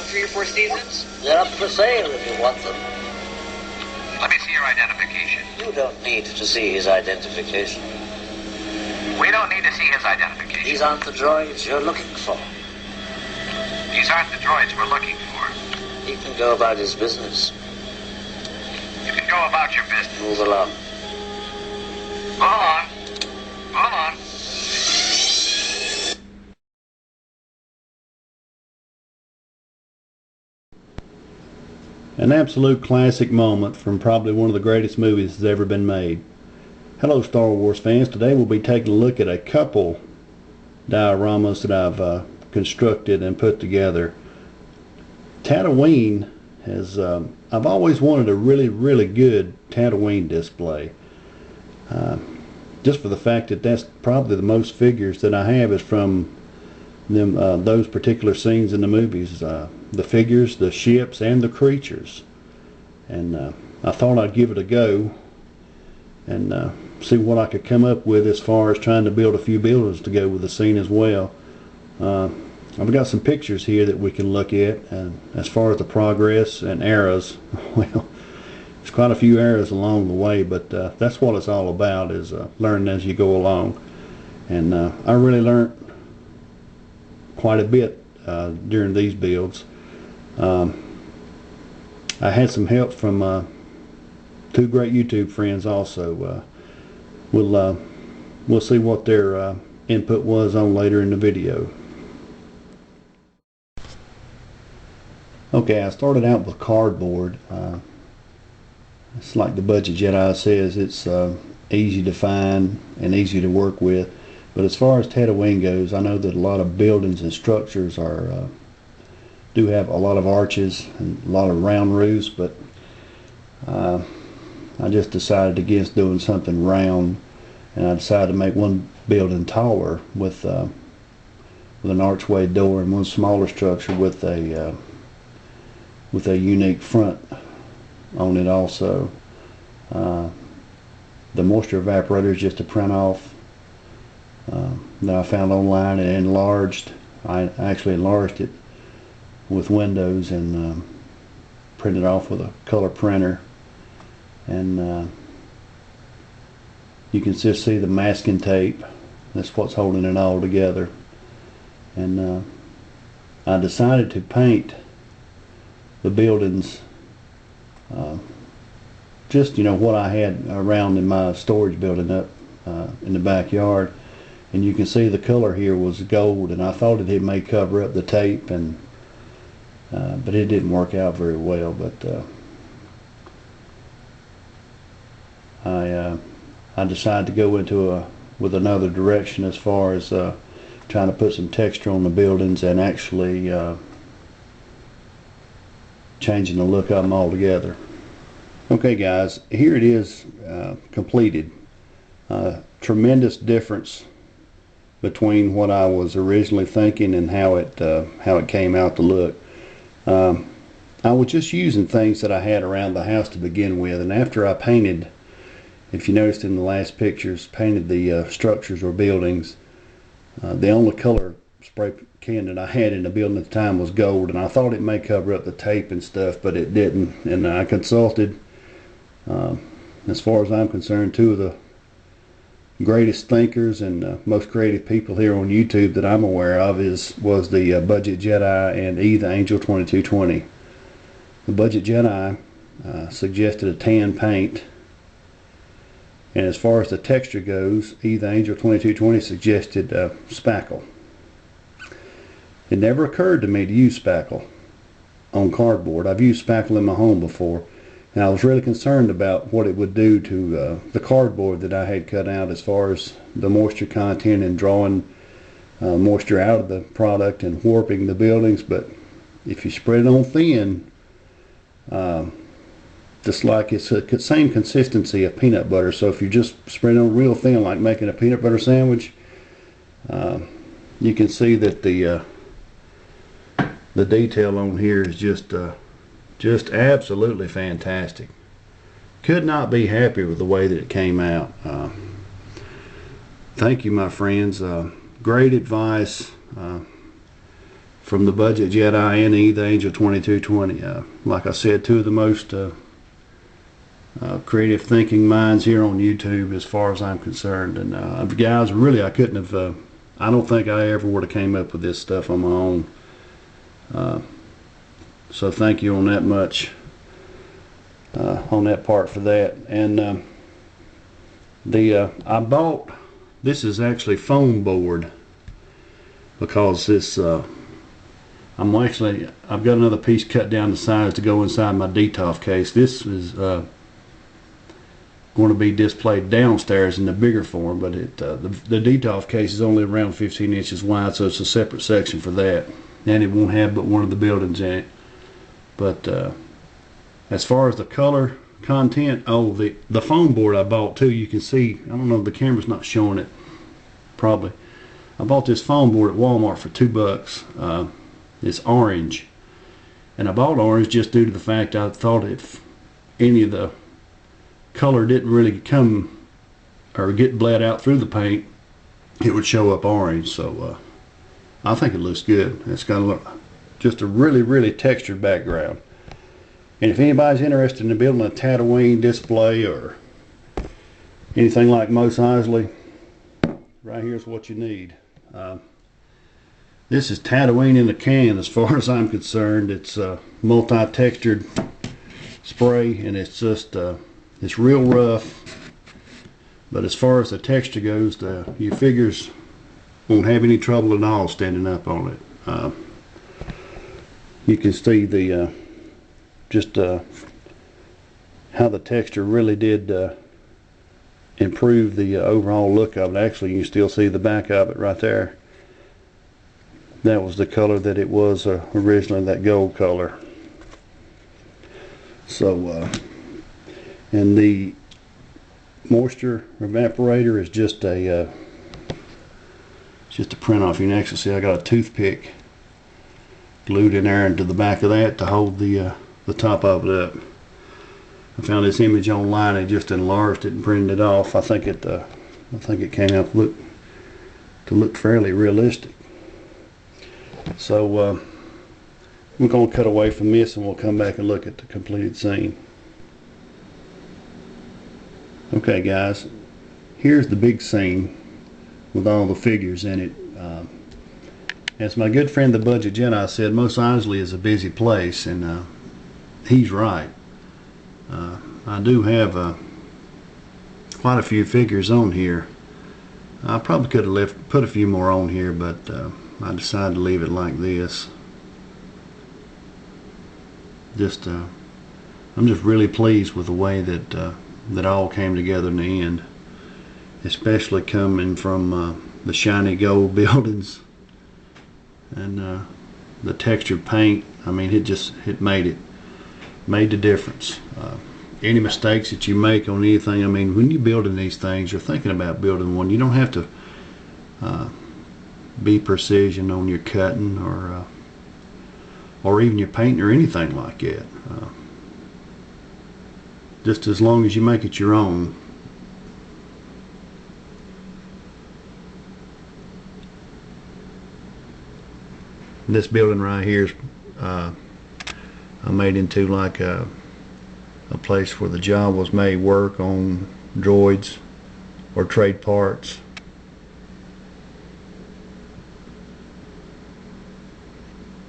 3 or 4 seasons? They're up for sale if you want them. Let me see your identification. You don't need to see his identification. We don't need to see his identification. These aren't the droids you're looking for. These aren't the droids we're looking for. He can go about his business. You can go about your business. Move along. Move on. Move on. An absolute classic moment from probably one of the greatest movies that's ever been made. Hello Star Wars fans, today we'll be taking a look at a couple dioramas that I've constructed and put together. Tatooine has, I've always wanted a really good Tatooine display. Just for the fact that that's probably the most figures that I have is from them, those particular scenes in the movies. The figures, the ships, and the creatures. And I thought I'd give it a go and see what I could come up with as far as trying to build a few buildings to go with the scene as well. I've got some pictures here that we can look at, and as far as the progress and errors, well, there's quite a few errors along the way, but that's what it's all about, is learning as you go along. And I really learned quite a bit during these builds. I had some help from 2 great YouTube friends also. We'll see what their input was on later in the video. Okay, I started out with cardboard. It's like the Budget Jedi says, it's easy to find and easy to work with. But as far as Tatooine goes, I know that a lot of buildings and structures are do have a lot of arches and a lot of round roofs, but I just decided against doing something round, and I decided to make one building taller with an archway door, and one smaller structure with a unique front on it also. The moisture evaporator is just a print off that I found online and enlarged. I actually enlarged it with windows and printed off with a color printer, and you can just see the masking tape. That's what's holding it all together. And I decided to paint the buildings just, you know, what I had around in my storage building up in the backyard, and you can see the color here was gold, and I thought it may cover up the tape, and but it didn't work out very well. But I decided to go into with another direction as far as trying to put some texture on the buildings and actually changing the look of them altogether. Okay guys, here it is completed. Tremendous difference between what I was originally thinking and how it came out to look. I was just using things that I had around the house to begin with, and after I painted, if you noticed in the last pictures, painted the structures or buildings, the only color spray can that I had in the building at the time was gold, and I thought it may cover up the tape and stuff, but it didn't. And I consulted, as far as I'm concerned, 2 of the greatest thinkers and most creative people here on YouTube that I'm aware of was the Budget Jedi and the Angel 2220. The Budget Jedi suggested a tan paint, and as far as the texture goes, the Angel 2220 suggested spackle. It never occurred to me to use spackle on cardboard. I've used spackle in my home before, and I was really concerned about what it would do to the cardboard that I had cut out as far as the moisture content and drawing moisture out of the product and warping the buildings. But if you spread it on thin, just like it's the same consistency of peanut butter. So if you just spread it on real thin, like making a peanut butter sandwich, you can see that the detail on here is just absolutely fantastic. Could not be happier with the way that it came out. Thank you, my friends. Great advice from the Budget Jedi and the Angel 2220. Like I said, two of the most creative thinking minds here on YouTube as far as I'm concerned. And guys, really, I couldn't have, I don't think I ever would have came up with this stuff on my own. So thank you on that much, on that part for that. And I bought, this is actually foam board, because this, I've got another piece cut down the size to go inside my DTOF case. This is going to be displayed downstairs in the bigger form, but the DTOF case is only around 15 inches wide, so it's a separate section for that, and it won't have but one of the buildings in it. But as far as the color content, oh, the foam board I bought too, you can see, I don't know, the camera's not showing it probably. I bought this foam board at Walmart for $2. It's orange, and I bought orange just due to the fact I thought if any of the color didn't really come or get bled out through the paint, it would show up orange. So I think it looks good. It's got just a really textured background. And if anybody's interested in building a Tatooine display or anything like Mos Eisley, right here's what you need. This is Tatooine in a can as far as I'm concerned. It's multi-textured spray, and it's just it's real rough, but as far as the texture goes, your figures won't have any trouble at all standing up on it. You can see the how the texture really did improve the overall look of it. Actually, you can still see the back of it right there. That was the color that it was originally, that gold color. So and the moisture evaporator is just a print off. You can actually see I got a toothpick glued in there into the back of that to hold the top of it up. I found this image online. It just enlarged it and printed it off. I think it came out to look fairly realistic. So we're going to cut away from this, and we'll come back and look at the completed scene. Okay guys, here's the big scene with all the figures in it. As my good friend the Budget Jedi said, Mos Eisley is a busy place, and he's right. I do have quite a few figures on here. I probably could have put a few more on here, but I decided to leave it like this. I'm just really pleased with the way that that all came together in the end, especially coming from the shiny gold buildings and the textured paint. I mean, it made the difference. Any mistakes that you make on anything, I mean, when you're building these things, you're thinking about building one. You don't have to be precision on your cutting or even your painting or anything like that. Just as long as you make it your own. This building right here is I made into like a place where the job was made, work on droids or trade parts.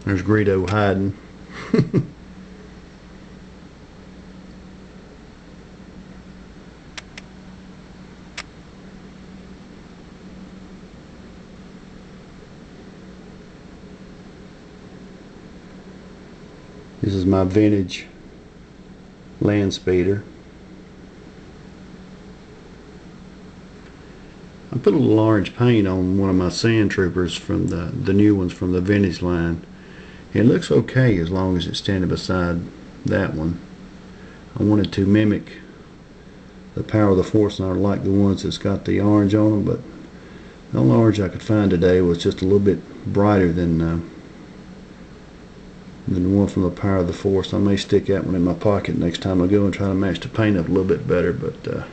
There's Greedo hiding. This is my vintage land speeder. I put a little orange paint on one of my sand troopers from the new ones from the vintage line. It looks okay as long as it's standing beside that one. I wanted to mimic the power of the Force, and I like the ones that's got the orange on them, but the only orange I could find today was just a little bit brighter than the one from the power of the Force. I may stick that one in my pocket next time I go and try to match the paint up a little bit better, but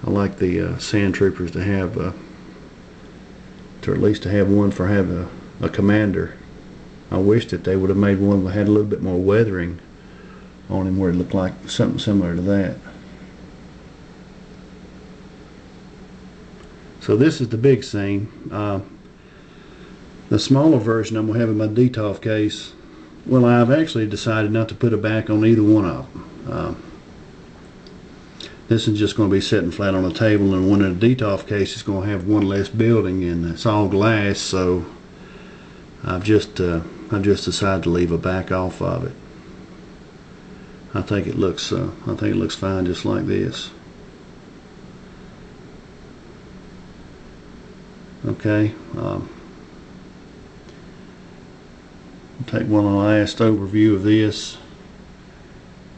I like the sand troopers to have to at least to have one for having a Commander. I wish that they would have made one that had a little bit more weathering on him where it looked like something similar to that. So this is the big scene. The smaller version I'm going to have in my DTOF case, well, I've actually decided not to put a back on either one of them. This is just going to be sitting flat on a table, and one in the DTOF case is going to have one less building, and it's all glass, so I've just decided to leave a back off of it. I think it looks fine just like this. Okay, we'll take one last overview of this,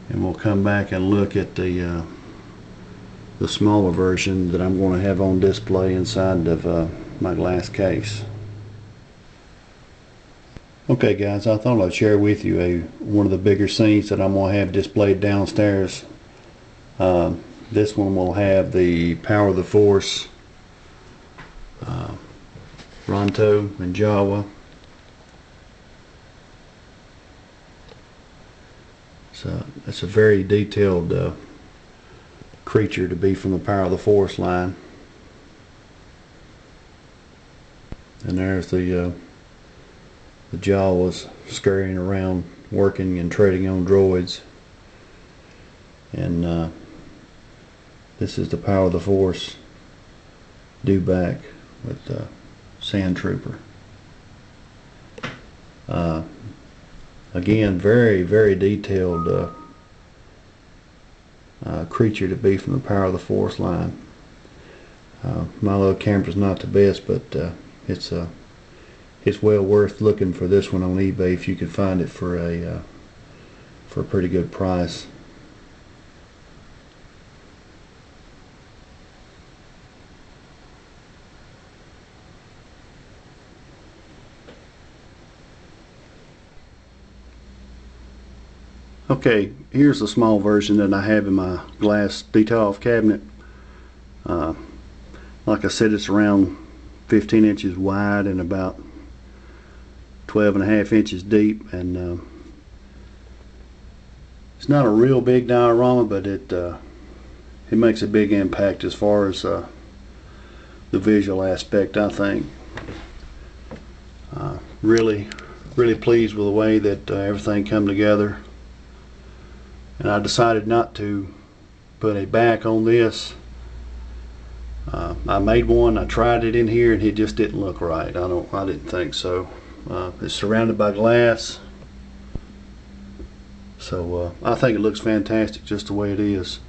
and we'll come back and look at the smaller version that I'm going to have on display inside of my glass case. Okay guys, I thought I'd share with you one of the bigger scenes that I'm going to have displayed downstairs. This one will have the Power of the Force, Ronto and Jawa. So that's a very detailed creature to be from the Power of the Force line. And there's the Jawas scurrying around, working and trading on droids. And this is the Power of the Force Dewback with the Sand Trooper. Again, very, very detailed creature to be from the Power of the Force line. My little camera's not the best, but it's well worth looking for this one on eBay if you can find it for a pretty good price. Okay, here's the small version that I have in my glass DTOF cabinet. Like I said, it's around 15 inches wide and about 12.5 inches deep, and it's not a real big diorama, but it makes a big impact as far as the visual aspect, I think. Really pleased with the way that everything come together. And I decided not to put a back on this. I made one, I tried it in here, and it just didn't look right. I didn't think so. It's surrounded by glass, so I think it looks fantastic just the way it is.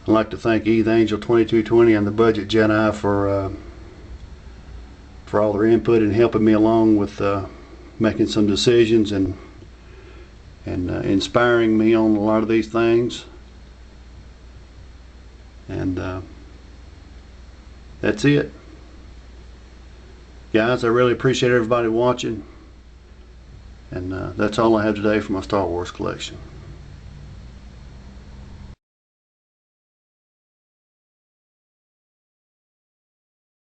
I'd like to thank Angel 2220 and the Budget Jedi for all their input and helping me along with making some decisions and inspiring me on a lot of these things. And that's it, guys. I really appreciate everybody watching, and that's all I have today for my Star Wars collection.